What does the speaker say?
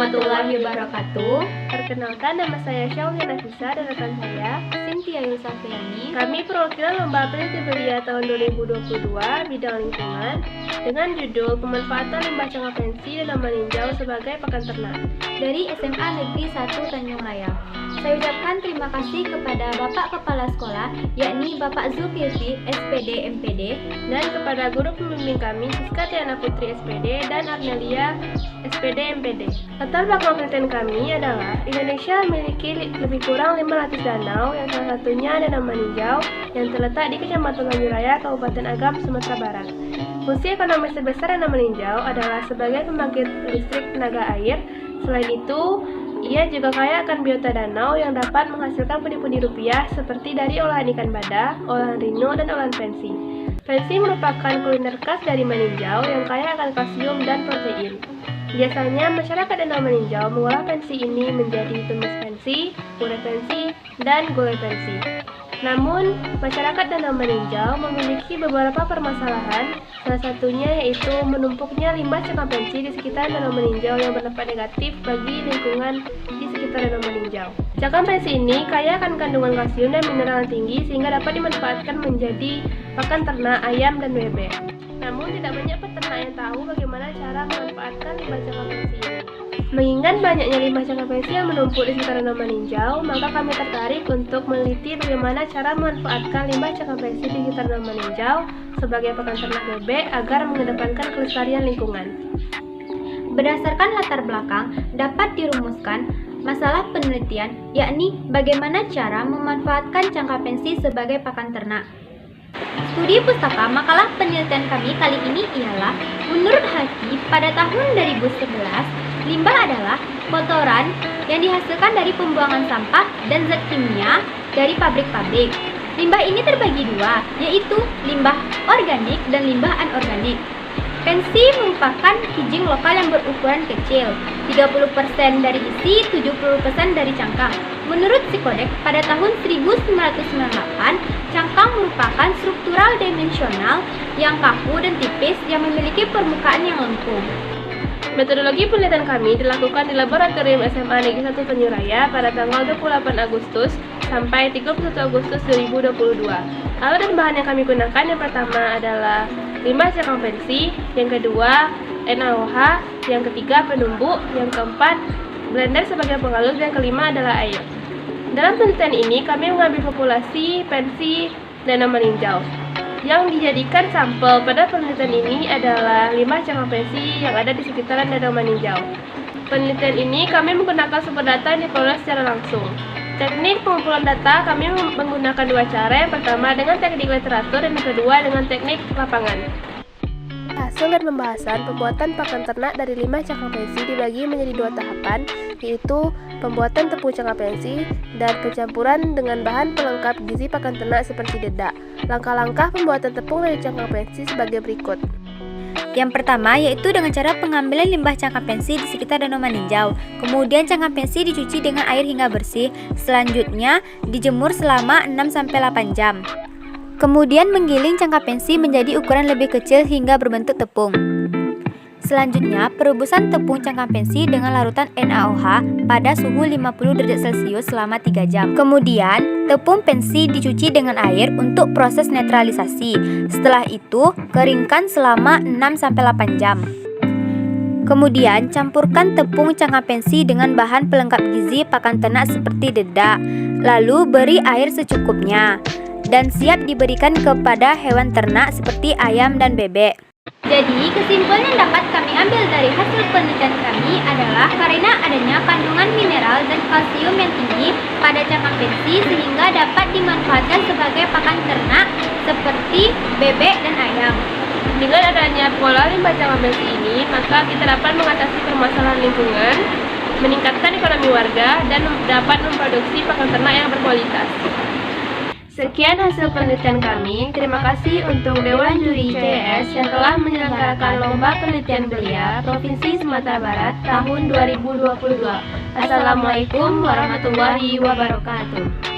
warahmatullahi wabarakatuh. Perkenalkan, nama saya Syaulia Nafisa dan rekan saya Cynthia Yusafiyani. Kami perwakilan Lomba Peneliti Belia tahun 2022 bidang lingkungan dengan judul Pemanfaatan Limbah Cangkang Pensi dan Daun Meninjau sebagai Pakan Ternak Dari SMA Negeri 1 Tanjung Raya. Saya ucapkan terima kasih kepada Bapak Kepala Sekolah, yakni Bapak Zulkifli, SPD, MPD, dan kepada guru pembimbing kami Siska Tiana Putri, SPD, dan Arnelia, SPD, MPD. Latar belakang penelitian kami adalah Indonesia memiliki lebih kurang 500 danau, yang salah satunya Danau Meninjau yang terletak di Kecamatan Tanjung Raya, Kabupaten Agam, Sumatera Barat. Fungsi ekonomi terbesar Danau Meninjau adalah sebagai pembangkit listrik tenaga air. Selain itu, ia juga kaya akan biota danau yang dapat menghasilkan pundi-pundi rupiah seperti dari olahan ikan bada, olahan rino, dan olahan pensi. Pensi merupakan kuliner khas dari meninjau yang kaya akan kalsium dan protein. Biasanya masyarakat Danau Meninjau mengolah pensi ini menjadi tumis pensi, puré pensi, dan gulai pensi. Namun, masyarakat Danau Meninjau memiliki beberapa permasalahan, salah satunya yaitu menumpuknya limbah cangkang pensi di sekitar Danau Meninjau yang berdampak negatif bagi lingkungan di sekitar Danau Meninjau. Cangkang pensi ini kaya akan kandungan kalsium dan mineral yang tinggi sehingga dapat dimanfaatkan menjadi pakan ternak ayam dan bebek. Namun, tidak banyak peternak yang tahu bagaimana cara memanfaatkan limbah cangkang pensi ini. Mengingat banyaknya limbah cangkang pensi yang menumpuk di sekitar Danau Meninjau, maka kami tertarik untuk meneliti bagaimana cara memanfaatkan limbah cangkang pensi di sekitar Danau Meninjau sebagai pakan ternak bebek agar mengedepankan kelestarian lingkungan. Berdasarkan latar belakang, dapat dirumuskan masalah penelitian, yakni bagaimana cara memanfaatkan cangkang pensi sebagai pakan ternak. Studi pustaka makalah penelitian kami kali ini ialah, menurut Haki, pada tahun 2011, limbah adalah kotoran yang dihasilkan dari pembuangan sampah dan zat kimia dari pabrik-pabrik. Limbah ini terbagi dua, yaitu limbah organik dan limbah anorganik. Pensi merupakan kijing lokal yang berukuran kecil, 30% dari isi, 70% dari cangkang. Menurut Psikodek, pada tahun 1998, cangkang merupakan struktural dimensional yang kaku dan tipis yang memiliki permukaan yang lengkung. Metodologi penelitian kami dilakukan di Laboratorium SMA Negeri 1 Tanjung Raya pada tanggal 28 Agustus sampai 31 Agustus 2022. Alat dan bahan yang kami gunakan yang pertama adalah limbah cangkang pensi, yang kedua NaOH, yang ketiga penumbuk, yang keempat blender sebagai pengalus, dan kelima adalah air. Dalam penelitian ini kami mengambil populasi pensi Danau Meninjau. Yang dijadikan sampel pada penelitian ini adalah limbah cangkang pensi yang ada di sekitaran Danau Meninjau. Penelitian ini kami menggunakan sumber data yang diperoleh secara langsung. Teknik pengumpulan data kami menggunakan dua cara, yang pertama dengan teknik literatur dan yang kedua dengan teknik lapangan. Hasil dan pembahasan pembuatan pakan ternak dari limbah cangkang pensi dibagi menjadi dua tahapan, yaitu pembuatan tepung cangkang pensi dan pencampuran dengan bahan pelengkap gizi pakan ternak seperti dedak. Langkah-langkah pembuatan tepung dari cangkang pensi sebagai berikut. Yang pertama yaitu dengan cara pengambilan limbah cangkang pensi di sekitar Danau Meninjau. Kemudian cangkang pensi dicuci dengan air hingga bersih. Selanjutnya dijemur selama 6-8 jam. Kemudian menggiling cangkang pensi menjadi ukuran lebih kecil hingga berbentuk tepung. Selanjutnya, perebusan tepung cangkang pensi dengan larutan NaOH pada suhu 50 derajat Celcius selama 3 jam. Kemudian, tepung pensi dicuci dengan air untuk proses netralisasi. Setelah itu, keringkan selama 6-8 jam. Kemudian, campurkan tepung cangkang pensi dengan bahan pelengkap gizi pakan ternak seperti dedak. Lalu, beri air secukupnya. Dan siap diberikan kepada hewan ternak seperti ayam dan bebek. Jadi, kesimpulan yang dapat kami ambil dari hasil penelitian kami adalah karena adanya kandungan mineral dan kalsium yang tinggi pada cangkang pensi sehingga dapat dimanfaatkan sebagai pakan ternak seperti bebek dan ayam. Dengan adanya pola limbah cangkang pensi ini, maka kita dapat mengatasi permasalahan lingkungan, meningkatkan ekonomi warga, dan dapat memproduksi pakan ternak yang berkualitas. Sekian hasil penelitian kami. Terima kasih untuk Dewan Juri CES yang telah menyelenggarakan Lomba Penelitian Belia Provinsi Sumatera Barat tahun 2022. Assalamualaikum warahmatullahi wabarakatuh.